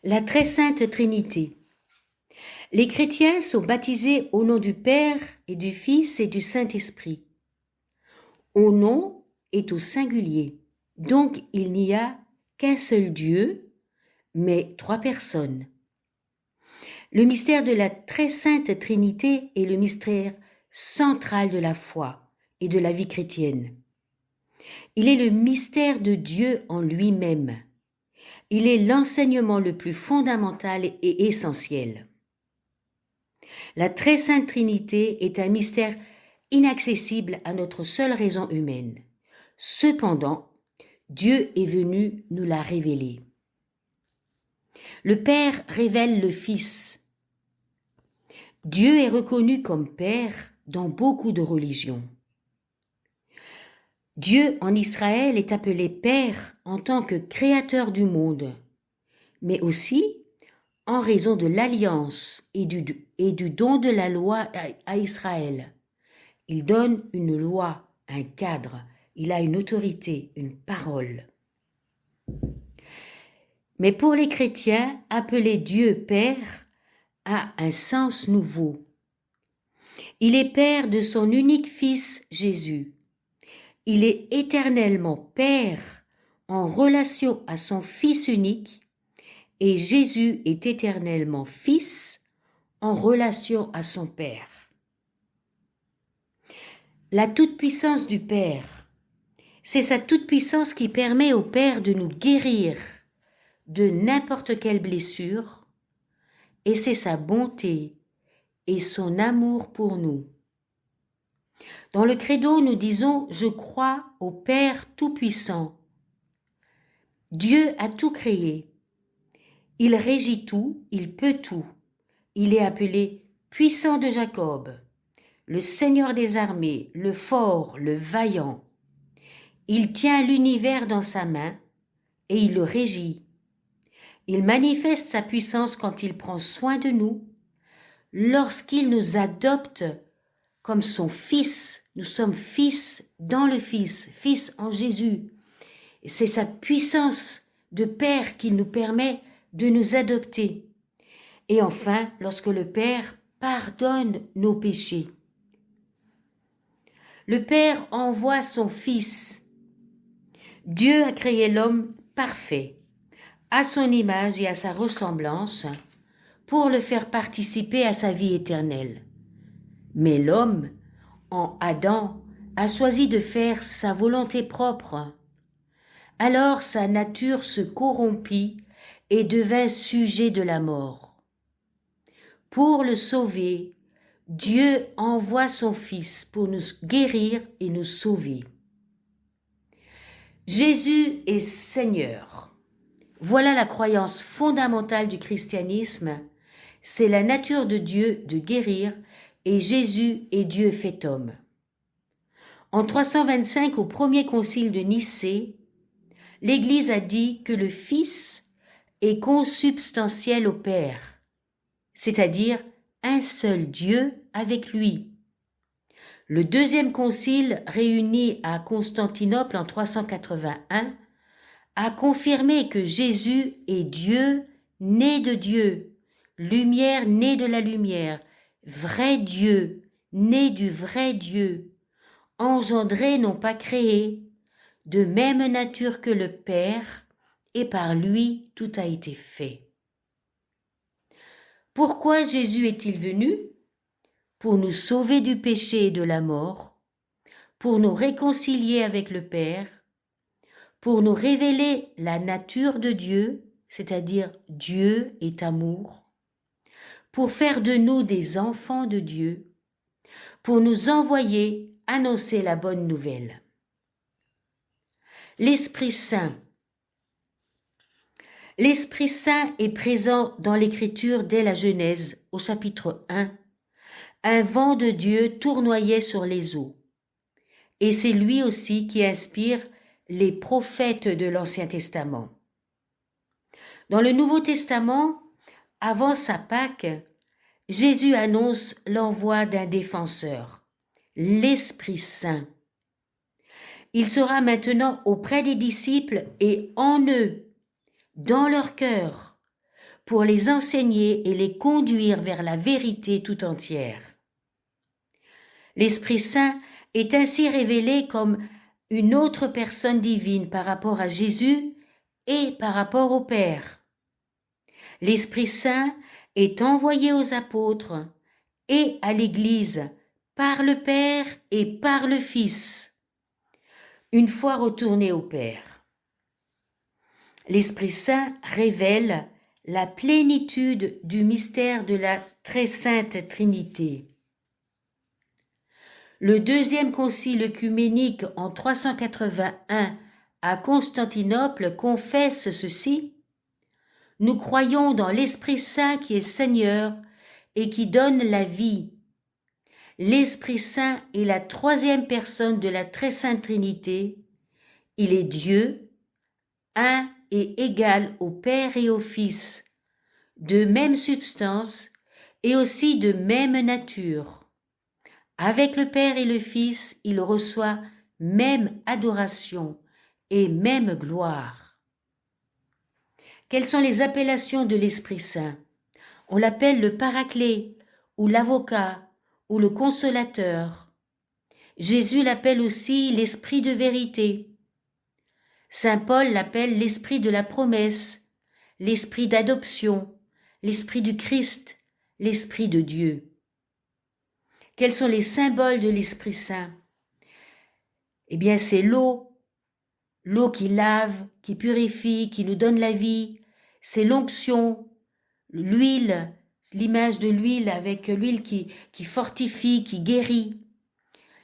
La très sainte Trinité. Les chrétiens sont baptisés au nom du Père et du Fils et du Saint-Esprit. Au nom est au singulier, donc il n'y a qu'un seul Dieu, mais trois personnes. Le mystère de la très sainte Trinité est le mystère central de la foi et de la vie chrétienne. Il est le mystère de Dieu en lui-même. Il est l'enseignement le plus fondamental et essentiel. La très sainte Trinité est un mystère inaccessible à notre seule raison humaine. Cependant, Dieu est venu nous la révéler. Le Père révèle le Fils. Dieu est reconnu comme Père dans beaucoup de religions. Dieu en Israël est appelé Père en tant que créateur du monde, mais aussi en raison de l'alliance et du don de la loi à Israël. Il donne une loi, un cadre, il a une autorité, une parole. Mais pour les chrétiens, appeler Dieu Père a un sens nouveau. Il est Père de son unique Fils Jésus. Il est éternellement Père en relation à son Fils unique et Jésus est éternellement Fils en relation à son Père. La toute-puissance du Père, c'est sa toute-puissance qui permet au Père de nous guérir de n'importe quelle blessure, et c'est sa bonté et son amour pour nous. Dans le credo, nous disons « Je crois au Père Tout-Puissant ». Dieu a tout créé. Il régit tout, il peut tout. Il est appelé Puissant de Jacob, le Seigneur des armées, le fort, le vaillant. Il tient l'univers dans sa main et il le régit. Il manifeste sa puissance quand il prend soin de nous, lorsqu'il nous adopte comme son Fils. Nous sommes fils dans le Fils, fils en Jésus. C'est sa puissance de Père qui nous permet de nous adopter. Et enfin, lorsque le Père pardonne nos péchés. Le Père envoie son Fils. Dieu a créé l'homme parfait, à son image et à sa ressemblance, pour le faire participer à sa vie éternelle. Mais l'homme, en Adam, a choisi de faire sa volonté propre. Alors sa nature se corrompit et devint sujet de la mort. Pour le sauver, Dieu envoie son Fils pour nous guérir et nous sauver. Jésus est Seigneur. Voilà la croyance fondamentale du christianisme. C'est la nature de Dieu de guérir et Jésus est Dieu fait homme. En 325, au premier concile de Nicée, l'Église a dit que le Fils est consubstantiel au Père, c'est-à-dire un seul Dieu avec lui. Le deuxième concile, réuni à Constantinople en 381, a confirmé que Jésus est Dieu né de Dieu, lumière née de la lumière, vrai Dieu, né du vrai Dieu, engendré non pas créé, de même nature que le Père, et par lui tout a été fait. Pourquoi Jésus est-il venu? Pour nous sauver du péché et de la mort, pour nous réconcilier avec le Père, pour nous révéler la nature de Dieu, c'est-à-dire Dieu est amour, pour faire de nous des enfants de Dieu, pour nous envoyer annoncer la bonne nouvelle. L'Esprit Saint. L'Esprit Saint est présent dans l'Écriture dès la Genèse, au chapitre 1. Un vent de Dieu tournoyait sur les eaux. Et c'est lui aussi qui inspire les prophètes de l'Ancien Testament. Dans le Nouveau Testament, avant sa Pâque, Jésus annonce l'envoi d'un défenseur, l'Esprit Saint. Il sera maintenant auprès des disciples et en eux, dans leur cœur, pour les enseigner et les conduire vers la vérité tout entière. L'Esprit Saint est ainsi révélé comme une autre personne divine par rapport à Jésus et par rapport au Père. L'Esprit Saint est envoyé aux apôtres et à l'Église par le Père et par le Fils, une fois retourné au Père. L'Esprit Saint révèle la plénitude du mystère de la très sainte Trinité. Le deuxième concile œcuménique en 381 à Constantinople confesse ceci: « Nous croyons dans l'Esprit Saint qui est Seigneur et qui donne la vie. L'Esprit Saint est la troisième personne de la très sainte Trinité. Il est Dieu, un et égal au Père et au Fils, de même substance et aussi de même nature. Avec le Père et le Fils, il reçoit même adoration et même gloire. » Quelles sont les appellations de l'Esprit Saint? On l'appelle le Paraclet, ou l'Avocat, ou le Consolateur. Jésus l'appelle aussi l'Esprit de vérité. Saint Paul l'appelle l'Esprit de la promesse, l'Esprit d'adoption, l'Esprit du Christ, l'Esprit de Dieu. Quels sont les symboles de l'Esprit Saint? Eh bien, c'est l'eau qui lave, qui purifie, qui nous donne la vie. C'est l'onction, l'huile, l'image de l'huile avec l'huile qui fortifie, qui guérit.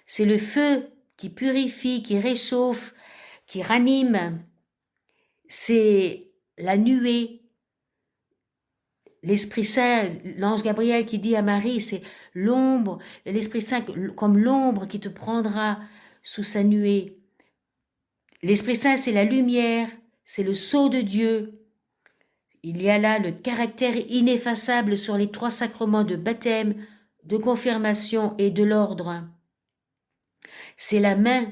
C'est le feu qui purifie, qui réchauffe, qui ranime. C'est la nuée. L'Esprit Saint, l'ange Gabriel qui dit à Marie, c'est l'ombre, l'Esprit Saint comme l'ombre qui te prendra sous sa nuée. L'Esprit Saint, c'est la lumière, c'est le sceau de Dieu. Il y a là le caractère ineffaçable sur les 3 sacrements de baptême, de confirmation et de l'ordre. C'est la main.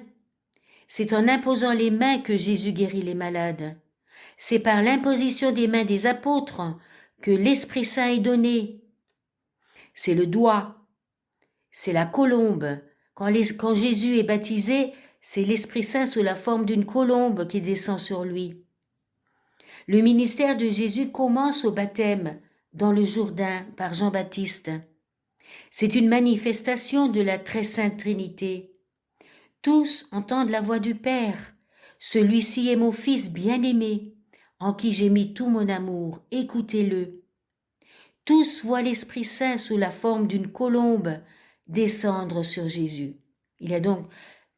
C'est en imposant les mains que Jésus guérit les malades. C'est par l'imposition des mains des apôtres que l'Esprit Saint est donné. C'est le doigt, c'est la colombe. Quand Jésus est baptisé, c'est l'Esprit Saint sous la forme d'une colombe qui descend sur lui. Le ministère de Jésus commence au baptême dans le Jourdain par Jean-Baptiste. C'est une manifestation de la très sainte Trinité. Tous entendent la voix du Père. Celui-ci est mon Fils bien-aimé, en qui j'ai mis tout mon amour, écoutez-le. Tous voient l'Esprit Saint sous la forme d'une colombe descendre sur Jésus. Il y a donc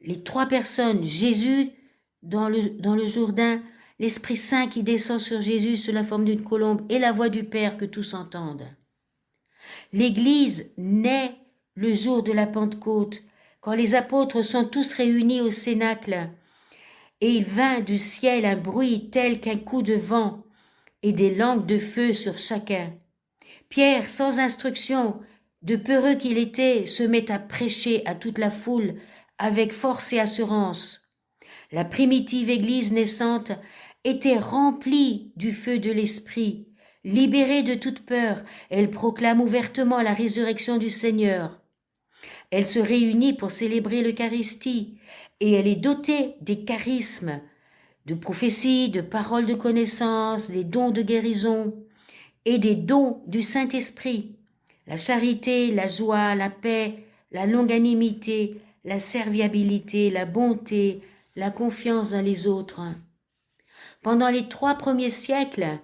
les 3 personnes, Jésus dans le Jourdain, l'Esprit Saint qui descend sur Jésus sous la forme d'une colombe et la voix du Père que tous entendent. L'Église naît le jour de la Pentecôte, quand les apôtres sont tous réunis au Cénacle, et il vint du ciel un bruit tel qu'un coup de vent et des langues de feu sur chacun. Pierre, sans instruction, de peureux qu'il était, se met à prêcher à toute la foule avec force et assurance. La primitive Église naissante était remplie du feu de l'Esprit. Libérée de toute peur, elle proclame ouvertement la résurrection du Seigneur. Elle se réunit pour célébrer l'Eucharistie et elle est dotée des charismes, de prophétie, de paroles de connaissance, des dons de guérison et des dons du Saint-Esprit, la charité, la joie, la paix, la longanimité, la serviabilité, la bonté, la confiance dans les autres. Pendant les 3 premiers siècles,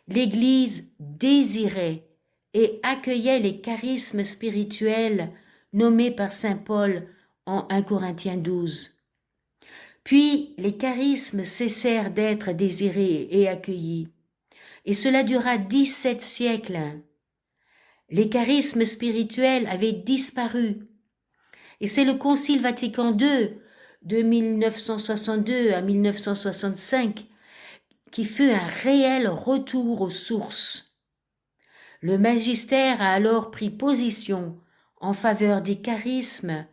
l'Église désirait et accueillait les charismes spirituels nommés par saint Paul en 1 Corinthiens 12. Puis les charismes cessèrent d'être désirés et accueillis, et cela dura 17 siècles. Les charismes spirituels avaient disparu, et c'est le Concile Vatican II de 1962 à 1965 qui fut un réel retour aux sources. Le magistère a alors pris position en faveur des charismes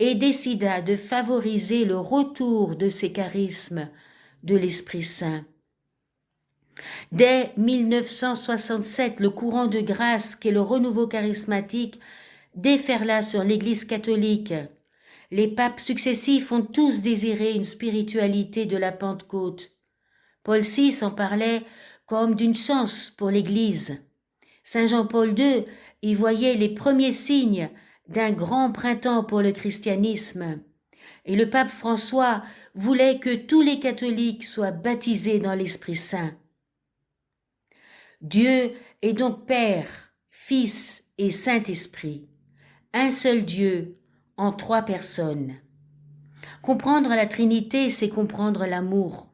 et décida de favoriser le retour de ces charismes de l'Esprit Saint. Dès 1967, le courant de grâce qu'est le renouveau charismatique déferla sur l'Église catholique. Les papes successifs ont tous désiré une spiritualité de la Pentecôte. Paul VI en parlait comme d'une chance pour l'Église. Saint Jean-Paul II y voyait les premiers signes d'un grand printemps pour le christianisme. Et le pape François voulait que tous les catholiques soient baptisés dans l'Esprit Saint. Dieu est donc Père, Fils et Saint-Esprit, un seul Dieu en 3 personnes. Comprendre la Trinité, c'est comprendre l'amour.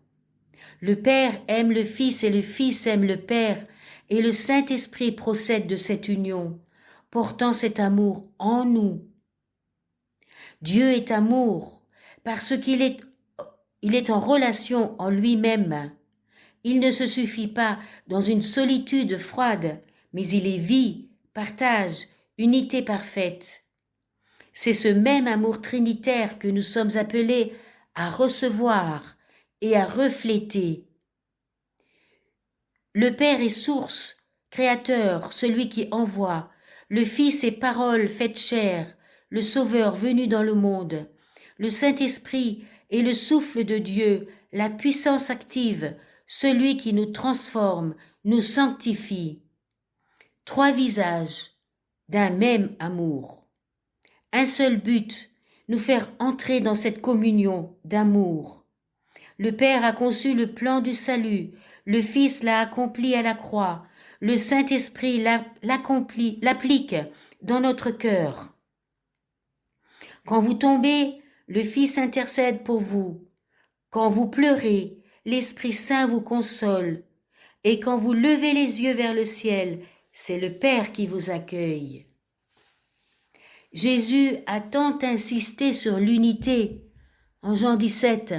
Le Père aime le Fils et le Fils aime le Père, et le Saint-Esprit procède de cette union, portant cet amour en nous. Dieu est amour, parce qu'il est en relation en lui-même. Il ne se suffit pas dans une solitude froide, mais il est vie, partage, unité parfaite. C'est ce même amour trinitaire que nous sommes appelés à recevoir et à refléter. Le Père est source, créateur, celui qui envoie. Le Fils est parole faite chair, le Sauveur venu dans le monde. Le Saint-Esprit est le souffle de Dieu, la puissance active, celui qui nous transforme, nous sanctifie. 3 visages d'un même amour. Un seul but, nous faire entrer dans cette communion d'amour. Le Père a conçu le plan du salut, le Fils l'a accompli à la croix, le Saint-Esprit l'applique dans notre cœur. Quand vous tombez, le Fils intercède pour vous. Quand vous pleurez, l'Esprit Saint vous console. Et quand vous levez les yeux vers le ciel, c'est le Père qui vous accueille. Jésus a tant insisté sur l'unité. En Jean 17,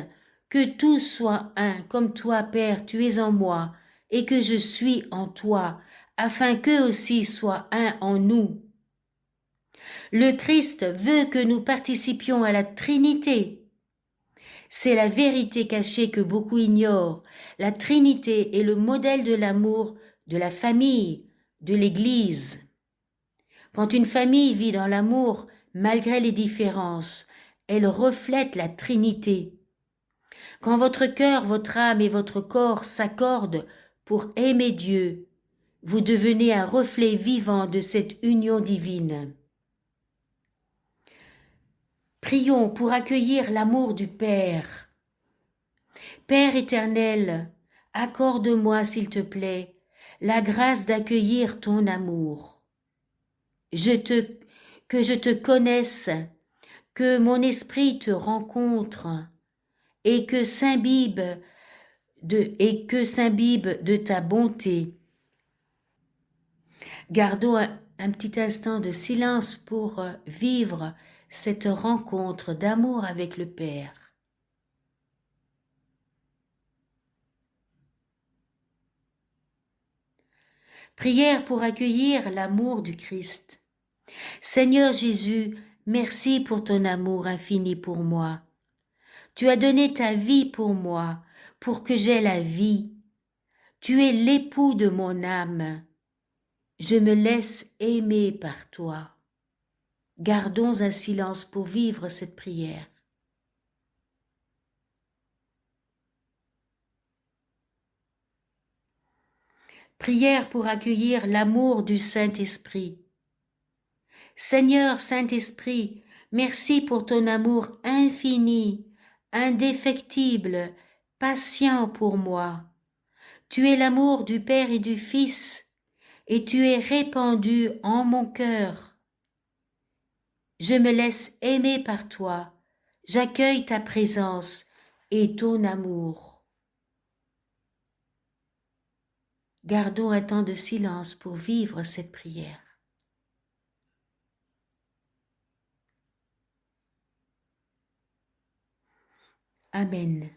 que tous soient un, comme toi, Père, tu es en moi, et que je suis en toi, afin qu'eux aussi soient un en nous. Le Christ veut que nous participions à la Trinité. C'est la vérité cachée que beaucoup ignorent. La Trinité est le modèle de l'amour de la famille, de l'Église. Quand une famille vit dans l'amour, malgré les différences, elle reflète la Trinité. Quand votre cœur, votre âme et votre corps s'accordent pour aimer Dieu, vous devenez un reflet vivant de cette union divine. Prions pour accueillir l'amour du Père. Père éternel, accorde-moi, s'il te plaît, la grâce d'accueillir ton amour. Que je te connaisse, que mon esprit te rencontre et que s'imbibe de ta bonté. Gardons un petit instant de silence pour vivre cette rencontre d'amour avec le Père. Prière pour accueillir l'amour du Christ. Seigneur Jésus, merci pour ton amour infini pour moi. Tu as donné ta vie pour moi, pour que j'aie la vie. Tu es l'époux de mon âme. Je me laisse aimer par toi. Gardons un silence pour vivre cette prière. Prière pour accueillir l'amour du Saint-Esprit. Seigneur Saint-Esprit, merci pour ton amour infini, indéfectible, patient pour moi. Tu es l'amour du Père et du Fils, et tu es répandu en mon cœur. Je me laisse aimer par toi, j'accueille ta présence et ton amour. Gardons un temps de silence pour vivre cette prière. Amen.